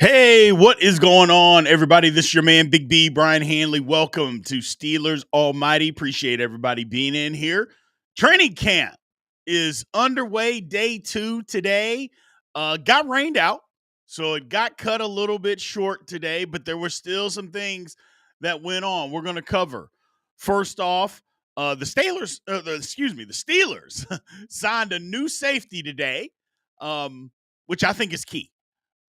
Hey, what is going on, everybody? This is your man, Big B, Brian Hanley. Welcome to Steelers Almighty. Appreciate everybody being in here. Training camp is underway, day 2 today. Got rained out, so it got cut a little bit short today, but there were still some things that went on. We're going to cover. First off, the Steelers signed a new safety today, which I think is key.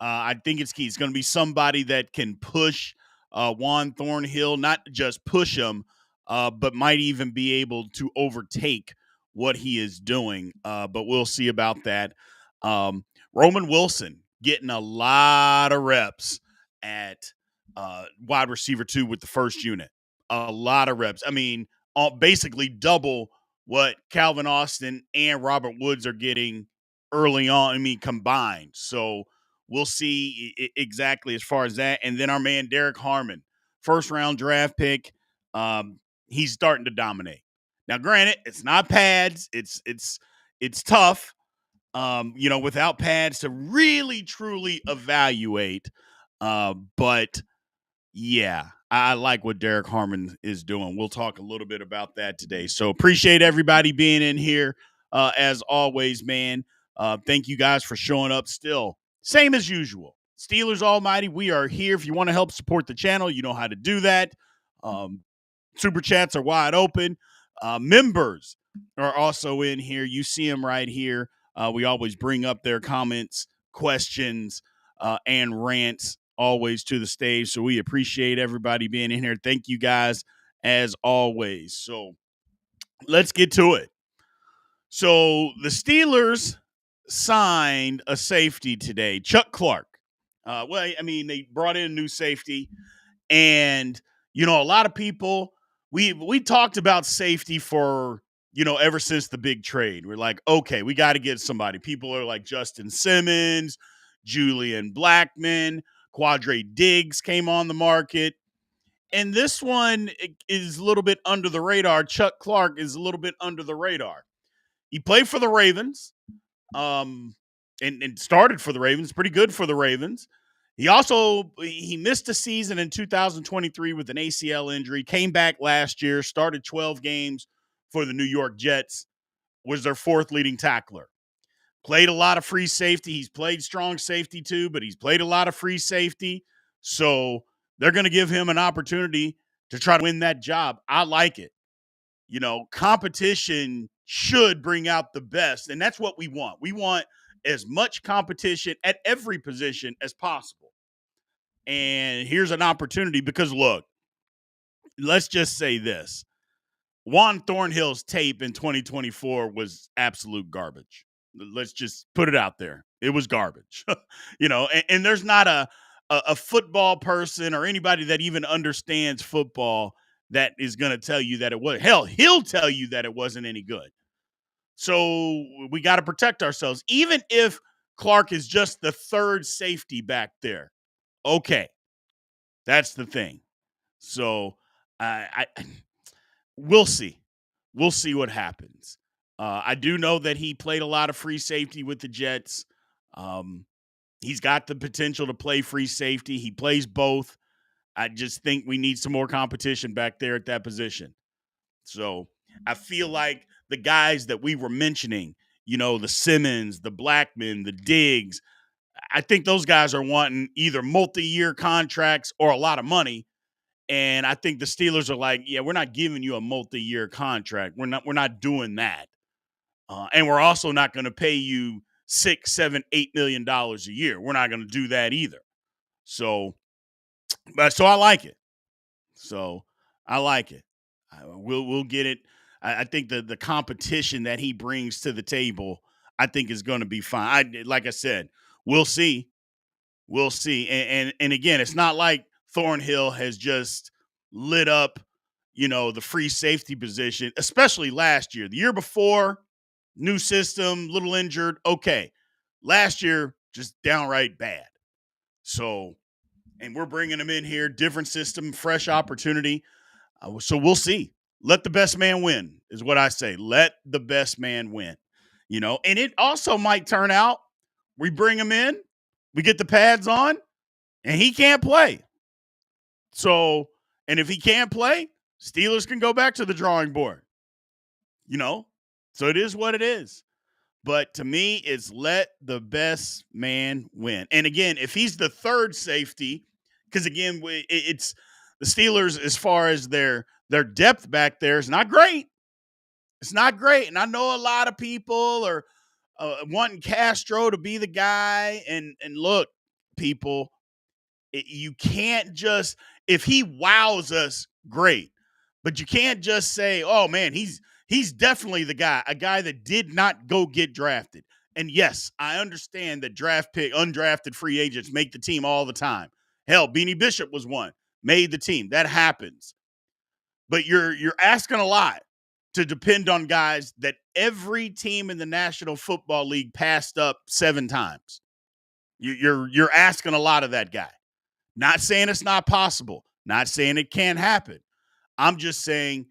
I think it's key. It's going to be somebody that can push Juan Thornhill, not just push him, but might even be able to overtake what he is doing. But we'll see about that. Roman Wilson getting a lot of reps at wide receiver 2 with the first unit. A lot of reps. I mean, basically double what Calvin Austin and Robert Woods are getting early on. I mean, combined. So we'll see exactly as far as that. And then our man, Derek Harmon, first round draft pick. He's starting to dominate. Now, granted, it's not pads. It's tough, without pads to really, truly evaluate. But yeah, I like what Derek Harmon is doing. We'll talk a little bit about that today. So appreciate everybody being in here. As always, man. Thank you guys for showing up still. Same as usual. Steelers Almighty, we are here. If you want to help support the channel, you know how to do that. Super chats are wide open. Members are also in here. You see them right here. We always bring up their comments, questions, and rants always to the stage. So we appreciate everybody being in here. Thank you guys as always. So let's get to it. So the Steelers signed a safety today, Chuck Clark. They brought in a new safety, and a lot of people we talked about safety for ever since the big trade. We're like, okay, we got to get somebody. People are like Justin Simmons, Julian Blackman, Quadre Diggs came on the market. And this one is a little bit under the radar. Chuck Clark is a little bit under the radar. He played for the Ravens, and started for the Ravens, pretty good for the Ravens. He missed a season in 2023 with an ACL injury, came back last year, started 12 games for the New York Jets, was their 4th leading tackler. Played a lot of free safety. He's played strong safety too, but he's played a lot of free safety. So they're going to give him an opportunity to try to win that job. I like it. Competition should bring out the best, and that's what we want. We want as much competition at every position as possible. And here's an opportunity because, look, let's just say this. Juan Thornhill's tape in 2024 was absolute garbage. Let's just put it out there. It was garbage. And there's not a football person or anybody that even understands football that is going to tell you that it was. Hell, he'll tell you that it wasn't any good. So we got to protect ourselves. Even if Clark is just the 3rd safety back there. Okay. That's the thing. So we'll see. We'll see what happens. I do know that he played a lot of free safety with the Jets. He's got the potential to play free safety. He plays both. I just think we need some more competition back there at that position. So I feel like the guys that we were mentioning, the Simmons, the Blackman, the Diggs, I think those guys are wanting either multi-year contracts or a lot of money. And I think the Steelers are like, yeah, we're not giving you a multi-year contract. We're not doing that. And we're also not going to pay you $6, $7, $8 million a year. We're not going to do that either. So I like it. We'll get it. I think the competition that he brings to the table, I think is going to be fine. Like I said, we'll see. We'll see. And again, it's not like Thornhill has just lit up, the free safety position, especially last year. The year before, new system, little injured. Okay. Last year, just downright bad. So, and we're bringing him in here, different system, fresh opportunity. So we'll see. Let the best man win is what I say. Let the best man win, and it also might turn out we bring him in, we get the pads on, and he can't play. So, and if he can't play, Steelers can go back to the drawing board, you know? So it is what it is. But to me, it's let the best man win. And again, if he's the third safety, because again, it's the Steelers as far as their depth back there is not great. It's not great. And I know a lot of people are wanting Castro to be the guy. And look, people, you can't just, if he wows us, great. But you can't just say, oh man, he's definitely the guy, a guy that did not go get drafted. And yes, I understand that draft pick, undrafted free agents make the team all the time. Hell, Beanie Bishop was one, made the team. That happens. But you're asking a lot to depend on guys that every team in the National Football League passed up 7 times. You're asking a lot of that guy. Not saying it's not possible. Not saying it can't happen. I'm just saying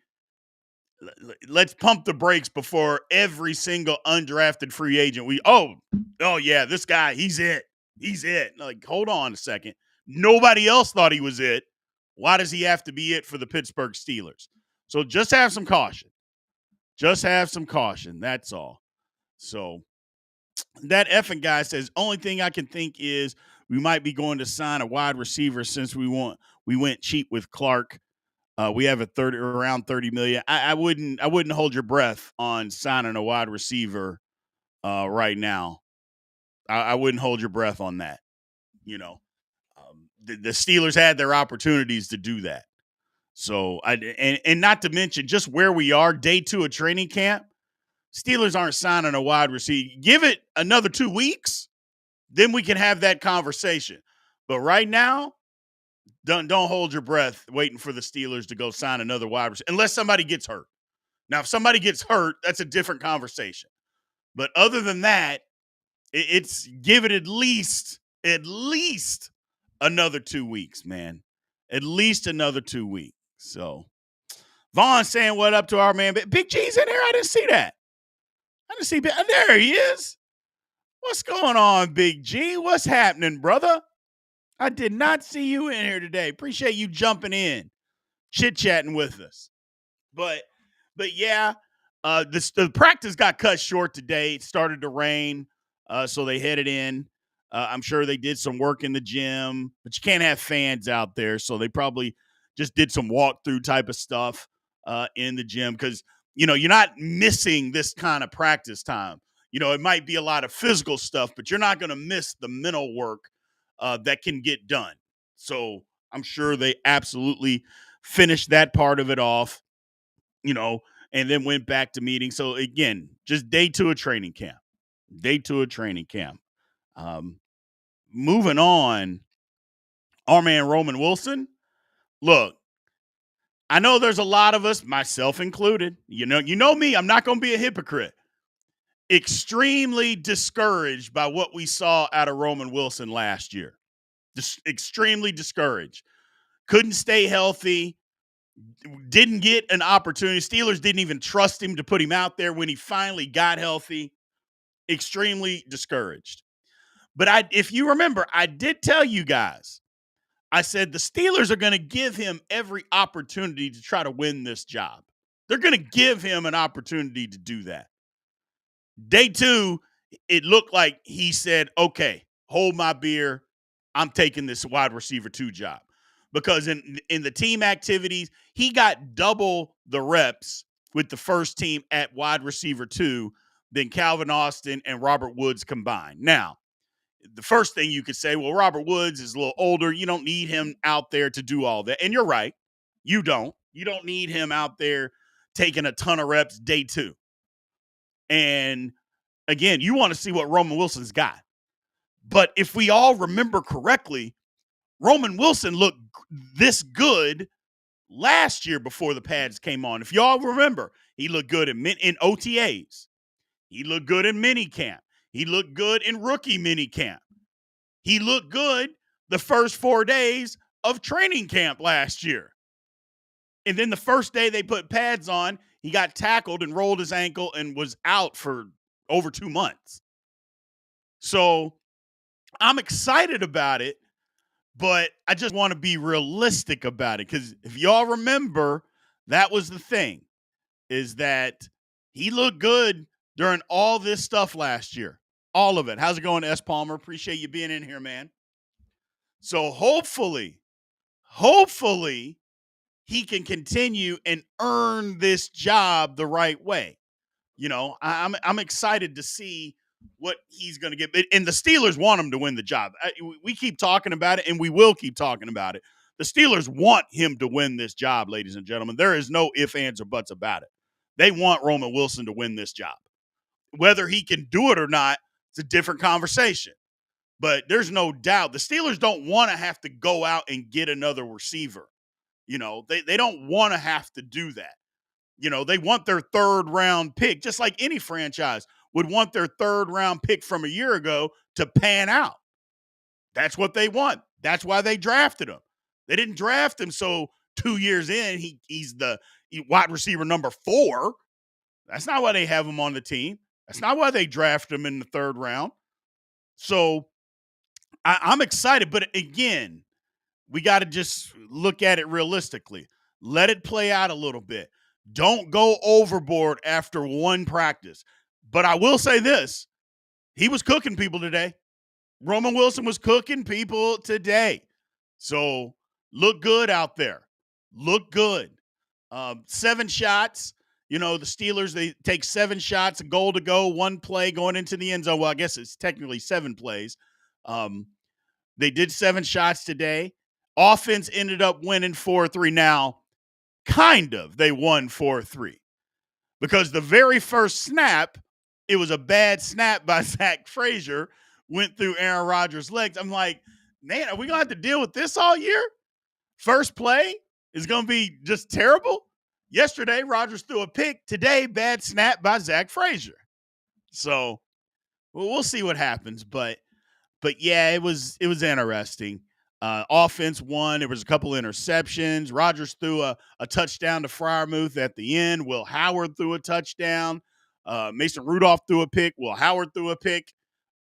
let's pump the brakes before every single undrafted free agent. Oh yeah, this guy, he's it. He's it. Like, hold on a second. Nobody else thought he was it. Why does he have to be it for the Pittsburgh Steelers? So just have some caution. Just have some caution. That's all. So that effing guy says, only thing I can think is we might be going to sign a wide receiver since we went cheap with Clark. We have around 30 million. I wouldn't hold your breath on signing a wide receiver right now. I wouldn't hold your breath on that. You know, the Steelers had their opportunities to do that. So and not to mention just where we are, day 2 of training camp. Steelers aren't signing a wide receiver. Give it another 2 weeks, then we can have that conversation. But right now, don't hold your breath waiting for the Steelers to go sign another wide receiver unless somebody gets hurt. Now, if somebody gets hurt, that's a different conversation. But other than that, it's give it at least another 2 weeks, man. At least another 2 weeks. So Vaughn saying what up to our man. Big G's in here. I didn't see that. I didn't see. There he is. What's going on, Big G? What's happening, brother? I did not see you in here today. Appreciate you jumping in, chit-chatting with us. But yeah, the practice got cut short today. It started to rain, so they headed in. I'm sure they did some work in the gym, but you can't have fans out there, so they probably just did some walkthrough type of stuff in the gym because, you're not missing this kind of practice time. It might be a lot of physical stuff, but you're not going to miss the mental work that can get done. So I'm sure they absolutely finished that part of it off, and then went back to meetings. So again, just day 2 of training camp. Day 2 of training camp. Moving on, our man Roman Wilson. Look, I know there's a lot of us, myself included. You know me. I'm not going to be a hypocrite. Extremely discouraged by what we saw out of Roman Wilson last year. Just extremely discouraged. Couldn't stay healthy. Didn't get an opportunity. Steelers didn't even trust him to put him out there when he finally got healthy. Extremely discouraged. But if you remember, I did tell you guys, I said the Steelers are going to give him every opportunity to try to win this job. They're going to give him an opportunity to do that. Day 2, it looked like he said, okay, hold my beer. I'm taking this wide receiver 2 job. Because in the team activities, he got double the reps with the first team at wide receiver 2 than Calvin Austin and Robert Woods combined. Now, the first thing you could say, well, Robert Woods is a little older. You don't need him out there to do all that. And you're right. You don't. You don't need him out there taking a ton of reps day 2. And again, you want to see what Roman Wilson's got. But if we all remember correctly, Roman Wilson looked this good last year before the pads came on. If y'all remember, he looked good in OTAs. He looked good in minicamp. He looked good in rookie minicamp. He looked good the first 4 days of training camp last year. And then the first day they put pads on, he got tackled and rolled his ankle and was out for over 2 months. So I'm excited about it. but I just want to be realistic about it because if y'all remember, that was the thing is that he looked good during all this stuff last year. All of it. How's it going, S. Palmer? Appreciate you being in here, man. So hopefully, he can continue and earn this job the right way. I'm excited to see what he's going to get. And the Steelers want him to win the job. We keep talking about it, and we will keep talking about it. The Steelers want him to win this job, ladies and gentlemen. There is no ifs, ands, or buts about it. They want Roman Wilson to win this job. Whether he can do it or not, it's a different conversation. But there's no doubt the Steelers don't want to have to go out and get another receiver. They don't want to have to do that. They want their third round pick, just like any franchise would want their third round pick from a year ago to pan out. That's what they want. That's why they drafted him. They didn't draft him so 2 years in he's the wide receiver number 4. That's not why they have him on the team. That's not why they draft him in the third round. So I'm excited, but again, we got to just look at it realistically. Let it play out a little bit. Don't go overboard after one practice. But I will say this. He was cooking people today. Roman Wilson was cooking people today. So look good out there. Look good. 7 shots. The Steelers, they take 7 shots, a goal to go, 1 play going into the end zone. Well, I guess it's technically 7 plays. They did 7 shots today. Offense ended up winning 4-3. Now, kind of, they won 4-3 because the very first snap, it was a bad snap by Zach Frazier, went through Aaron Rodgers' legs. I'm like, man, are we going to have to deal with this all year? First play is going to be just terrible. Yesterday, Rodgers threw a pick. Today, bad snap by Zach Frazier. So we'll see what happens. But yeah, it was interesting. Offense won. There was a couple interceptions. Rodgers threw a touchdown to Freiermuth at the end. Will Howard threw a touchdown. Mason Rudolph threw a pick. Will Howard threw a pick.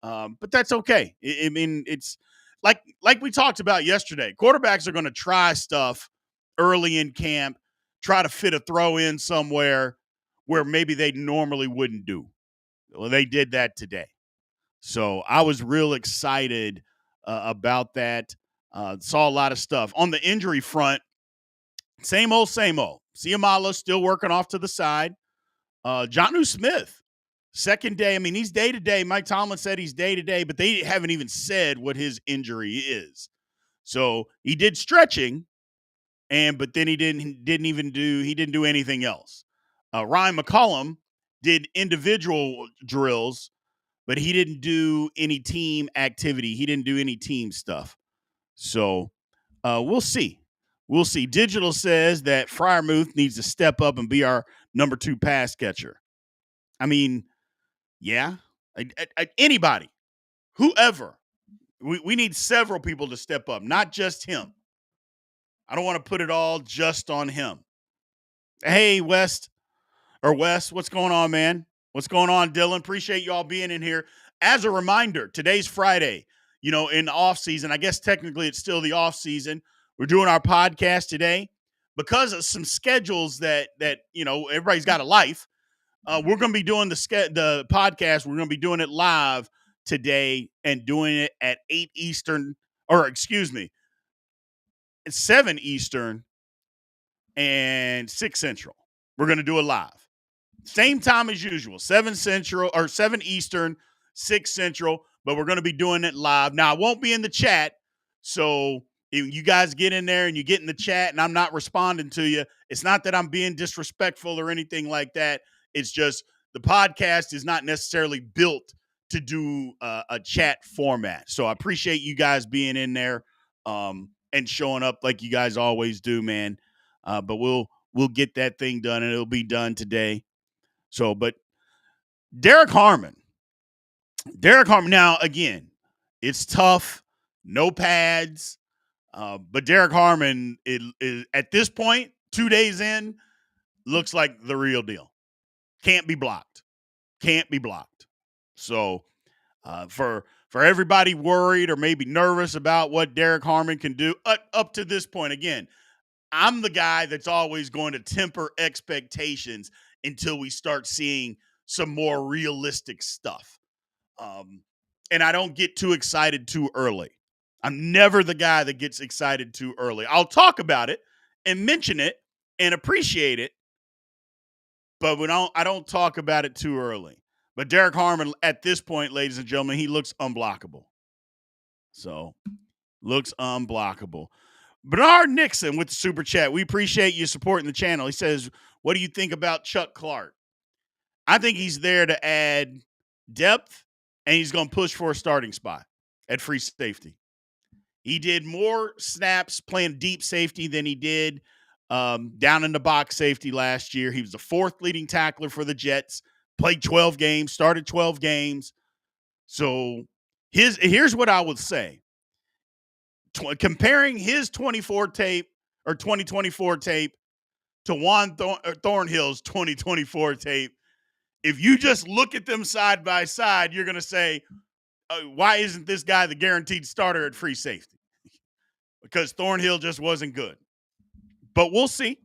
But that's okay. I mean, it's like we talked about yesterday. Quarterbacks are going to try stuff early in camp, try to fit a throw in somewhere where maybe they normally wouldn't do. Well, they did that today. So I was real excited about that. Saw a lot of stuff. On the injury front, same old, same old. Siamala still working off to the side. Jonnu Smith, second day. I mean, he's day-to-day. Mike Tomlin said he's day-to-day, but they haven't even said what his injury is. So he did stretching, but then he didn't do anything else. Ryan McCollum did individual drills, but he didn't do any team activity. He didn't do any team stuff. So we'll see. We'll see. Digital says that Freiermuth needs to step up and be our number 2 pass catcher. I mean, yeah, anybody, whoever. We need several people to step up, not just him. I don't want to put it all just on him. Hey, Wes, what's going on, man? What's going on, Dylan? Appreciate y'all being in here. As a reminder, today's Friday. In the off season, I guess technically it's still the off season. We're doing our podcast today because of some schedules that everybody's got a life. We're going to be doing the podcast. We're going to be doing it live today and doing it at 8 Eastern, or excuse me, 7 Eastern and 6 Central. We're going to do it live. Same time as usual, 7 Eastern, 6 Central, but we're going to be doing it live. Now, I won't be in the chat, so if you guys get in there and you get in the chat and I'm not responding to you, it's not that I'm being disrespectful or anything like that. It's just the podcast is not necessarily built to do a chat format. So I appreciate you guys being in there and showing up like you guys always do, man. But we'll get that thing done, and it'll be done today. So, but Derek Harmon. Now, again, it's tough. No pads. But Derek Harmon is at this point, 2 days in, looks like the real deal. Can't be blocked. So for For everybody worried or maybe nervous about what Derek Harmon can do up to this point, again, I'm the guy that's always going to temper expectations until we start seeing some more realistic stuff. Um, and I don't get too excited too early. I'm never the guy that gets excited too early. I'll talk about it and mention it and appreciate it, but I don't talk about it too early. But Derek Harmon, at this point, ladies and gentlemen, he looks unblockable. So, looks unblockable. Bernard Nixon with the super chat. We appreciate you supporting the channel. He says, what do you think about Chuck Clark? I think he's there to add depth, and he's going to push for a starting spot at free safety. He did more snaps playing deep safety than he did down in the box safety last year. He was the fourth leading tackler for the Jets, played 12 games, started 12 games. So here's what I would say. Comparing his 24 tape or 2024 tape to Juan Thornhill's 2024 tape, if you just look at them side by side, you're going to say, why isn't this guy the guaranteed starter at free safety? Because Thornhill just wasn't good. But we'll see.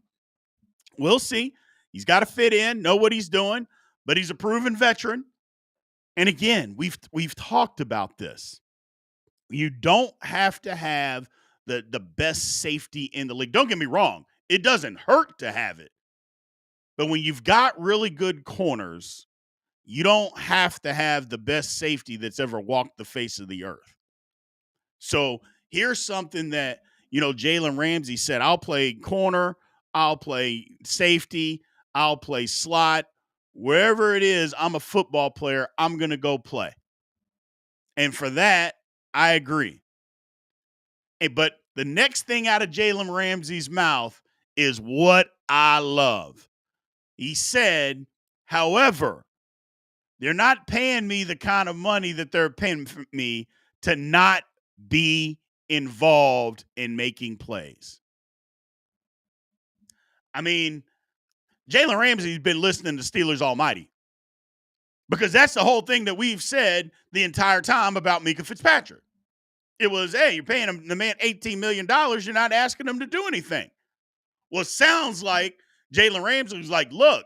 We'll see. He's got to fit in, know what he's doing, but he's a proven veteran. And again, we've talked about this. You don't have to have the best safety in the league. Don't get me wrong. It doesn't hurt to have it. But when you've got really good corners, you don't have to have the best safety that's ever walked the face of the earth. So here's something that, Jalen Ramsey said, I'll play corner, I'll play safety, I'll play slot. Wherever it is, I'm a football player, I'm going to go play. And for that, I agree. But the next thing out of Jalen Ramsey's mouth is what I love. He said, however, they're not paying me the kind of money that they're paying me to not be involved in making plays. I mean, Jalen Ramsey's been listening to Steelers Almighty, because that's the whole thing that we've said the entire time about Minkah Fitzpatrick. It was, hey, you're paying him, the man $18 million. You're not asking him to do anything. Well, it sounds like Jalen Ramsey was like, look,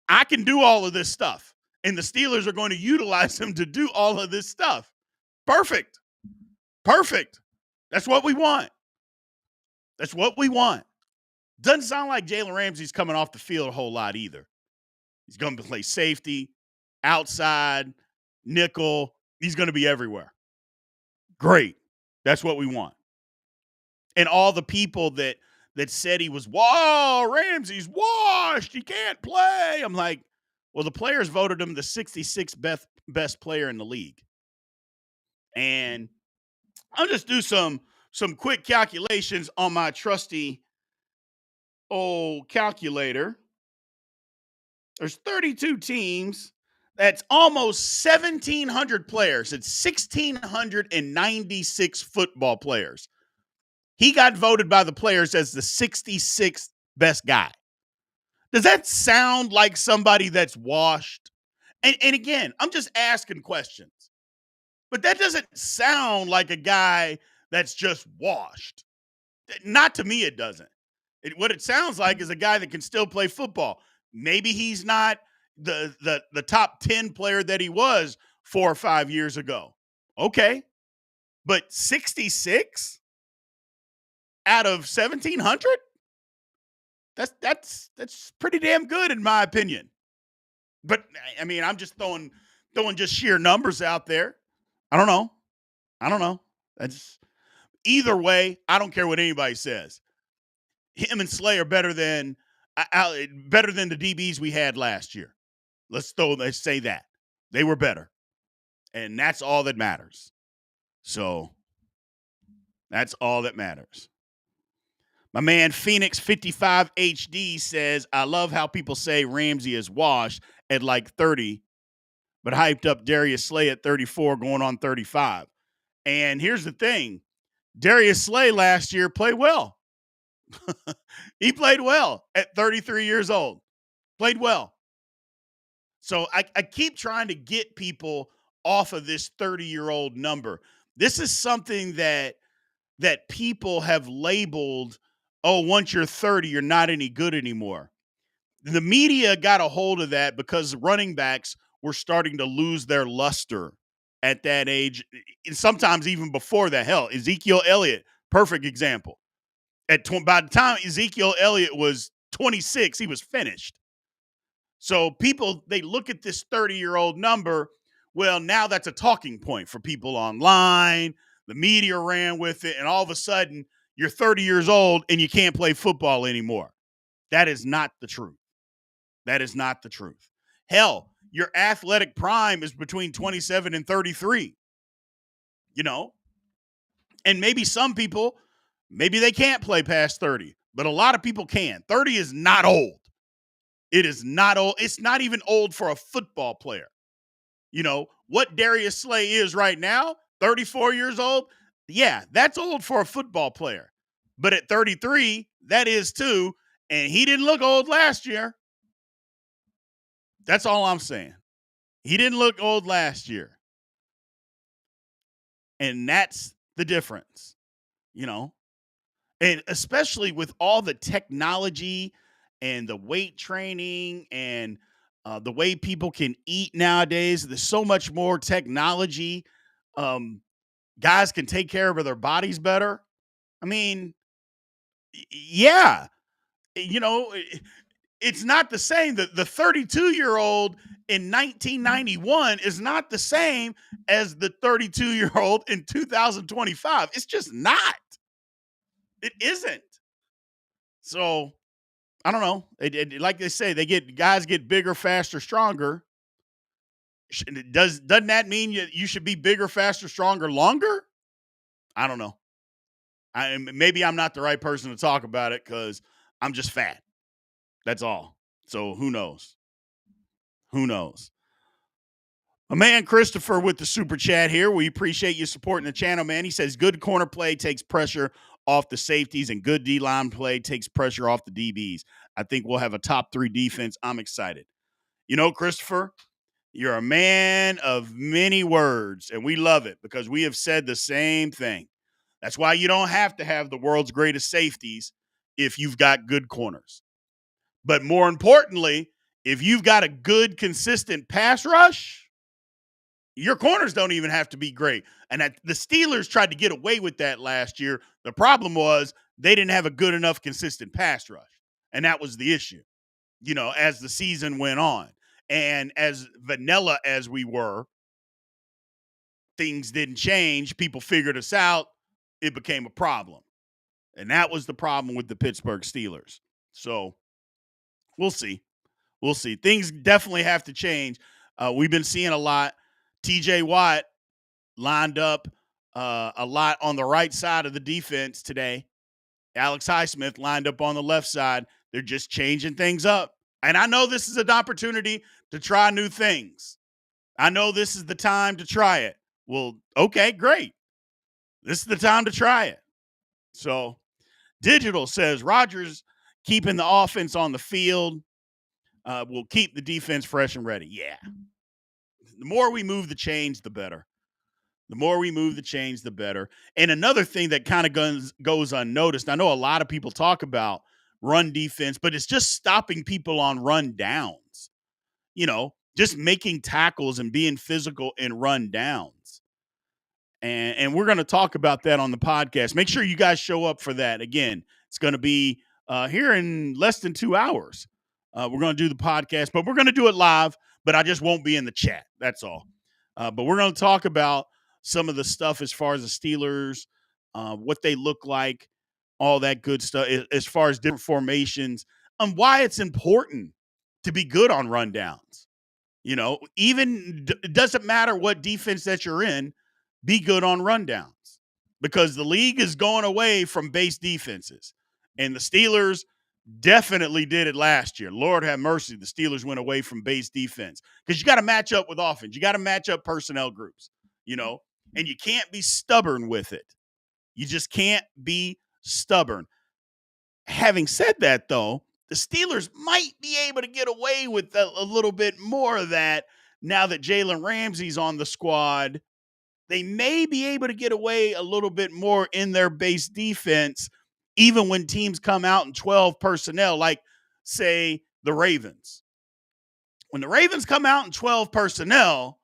I can do all of this stuff, and the Steelers are going to utilize him to do all of this stuff. Perfect. That's what we want. Doesn't sound like Jalen Ramsey's coming off the field a whole lot either. He's going to play safety, outside, nickel. He's going to be everywhere. Great. That's what we want. And all the people that said he was, whoa, Ramsey's washed, he can't play. I'm like, well, the players voted him the 66th best player in the league. And I'll just do some quick calculations on my trusty old calculator. There's 32 teams. That's almost 1,700 players. It's 1,696 football players. He got voted by the players as the 66th best guy. Does that sound like somebody that's washed? And again, I'm just asking questions. But that doesn't sound like a guy that's just washed. Not to me, it doesn't. What it sounds like is a guy that can still play football. Maybe he's not the top 10 player that he was 4 or 5 years ago. Okay. But 66 out of 1,700? That's pretty damn good in my opinion. But I mean, I'm just throwing just sheer numbers out there. I don't know. That's either way. I don't care what anybody says. Him and Slay are better than the DBs we had last year. Let's say that they were better, and that's all that matters. So that's all that matters. My man Phoenix 55 HD says, I love how people say Ramsey is washed at like 30, but hyped up Darius Slay at 34 going on 35. And here's the thing. Darius Slay last year played well. He played well at 33 years old. Played well. So I keep trying to get people off of this 30-year-old number. This is something that people have labeled, oh, once you're 30, you're not any good anymore. The media got a hold of that because running backs were starting to lose their luster at that age, and sometimes even before that. Hell, Ezekiel Elliott, perfect example. By the time Ezekiel Elliott was 26, he was finished. So people, they look at this 30-year-old number. Well, now that's a talking point for people online. The media ran with it, and all of a sudden, you're 30 years old and you can't play football anymore. That is not the truth. That is not the truth. Hell, your athletic prime is between 27 and 33, you know? And maybe some people, maybe they can't play past 30, but a lot of people can. 30 is not old. It is not old. It's not even old for a football player. You know, what Darius Slay is right now, 34 years old, yeah, that's old for a football player. But at 33, that is too. And he didn't look old last year. That's all I'm saying. He didn't look old last year. And that's the difference, you know? And especially with all the technology and the weight training and the way people can eat nowadays, there's so much more technology. Guys can take care of their bodies better. I mean, yeah, you know, it's not the same. The 32-year-old in 1991 is not the same as the 32-year-old in 2025. It's just not. It isn't. So I don't know. Like they say, guys get bigger, faster, stronger. Doesn't that mean you should be bigger, faster, stronger, longer? I don't know. Maybe I'm not the right person to talk about it because I'm just fat. That's all. So who knows? Who knows? A man, Christopher, with the super chat here. We appreciate you supporting the channel, man. He says good corner play takes pressure off the safeties, and good D line play takes pressure off the DBs. I think we'll have a top 3 defense. I'm excited. You know, Christopher, you're a man of many words, and we love it because we have said the same thing. That's why you don't have to have the world's greatest safeties if you've got good corners. But more importantly, if you've got a good, consistent pass rush, your corners don't even have to be great. And the Steelers tried to get away with that last year. The problem was they didn't have a good enough, consistent pass rush. And that was the issue, you know, as the season went on. And as vanilla as we were, things didn't change. People figured us out. It became a problem. And that was the problem with the Pittsburgh Steelers. So we'll see. We'll see. Things definitely have to change. We've been seeing a lot. TJ Watt lined up a lot on the right side of the defense today. Alex Highsmith lined up on the left side. They're just changing things up. And I know this is an opportunity to try new things. I know this is the time to try it. Well, okay, great. This is the time to try it. So, Digital says Rodgers keeping the offense on the field will keep the defense fresh and ready. Yeah. The more we move the chains, the better. The more we move the chains, the better. And another thing that kind of goes unnoticed, I know a lot of people talk about run defense, but it's just stopping people on run downs. You know, just making tackles and being physical in run downs. And we're going to talk about that on the podcast. Make sure you guys show up for that. Again, it's going to be here in less than 2 hours. We're going to do the podcast, but we're going to do it live, but I just won't be in the chat. That's all. But we're going to talk about some of the stuff as far as the Steelers, what they look like, all that good stuff, as far as different formations, and why it's important to be good on rundowns. You know, even it doesn't matter what defense that you're in, be good on rundowns because the league is going away from base defenses. And the Steelers definitely did it last year. Lord have mercy. The Steelers went away from base defense because you got to match up with offense. You got to match up personnel groups, you know, and you can't be stubborn with it. You just can't be stubborn. Having said that, though, the Steelers might be able to get away with a little bit more of that now that Jalen Ramsey's on the squad, they may be able to get away a little bit more in their base defense, even when teams come out in 12 personnel, like, say, the Ravens. When the Ravens come out in 12 personnel,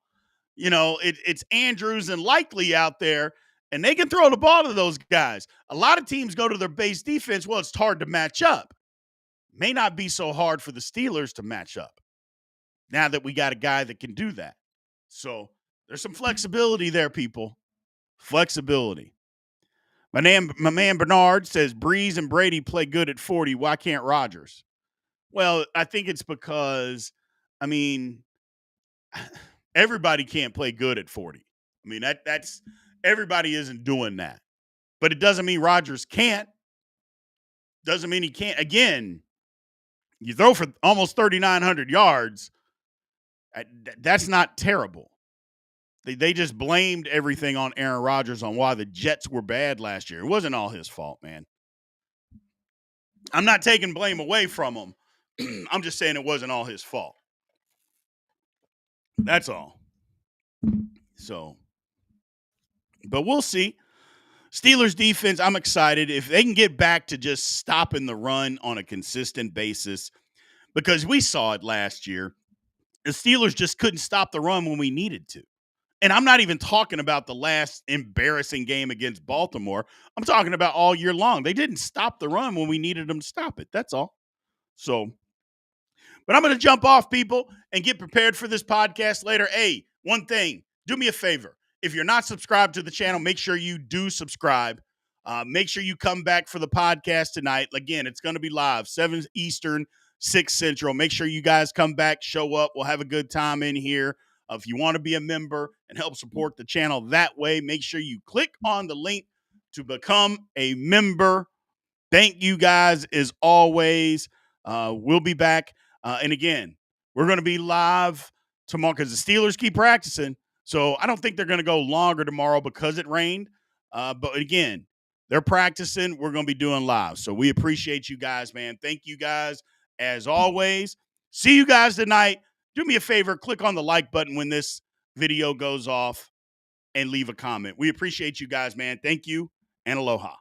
it's Andrews and Likely out there, and they can throw the ball to those guys. A lot of teams go to their base defense. Well, it's hard to match up. May not be so hard for the Steelers to match up now that we got a guy that can do that. So there's some flexibility there, people. Flexibility. My man Bernard says Breeze and Brady play good at 40. Why can't Rodgers? Well, I think it's because, everybody can't play good at 40. That's everybody isn't doing that. But it doesn't mean Rodgers can't. Doesn't mean he can't. Again, you throw for almost 3,900 yards. That's not terrible. They just blamed everything on Aaron Rodgers on why the Jets were bad last year. It wasn't all his fault, man. I'm not taking blame away from him. I'm just saying it wasn't all his fault. That's all. So, but we'll see. Steelers defense, I'm excited. If they can get back to just stopping the run on a consistent basis, because we saw it last year. The Steelers just couldn't stop the run when we needed to. And I'm not even talking about the last embarrassing game against Baltimore. I'm talking about all year long. They didn't stop the run when we needed them to stop it. That's all. So, but I'm going to jump off, people, and get prepared for this podcast later. Hey, one thing, do me a favor. If you're not subscribed to the channel, make sure you do subscribe. Make sure you come back for the podcast tonight. Again, it's going to be live, 7 Eastern, 6 Central. Make sure you guys come back, show up. We'll have a good time in here. If you want to be a member and help support the channel that way, make sure you click on the link to become a member. Thank you guys as always. We'll be back. And again, we're going to be live tomorrow because the Steelers keep practicing. So I don't think they're going to go longer tomorrow because it rained. But again, they're practicing. We're going to be doing live. So we appreciate you guys, man. Thank you guys as always. See you guys tonight. Do me a favor, click on the like button when this video goes off and leave a comment. We appreciate you guys, man. Thank you and aloha.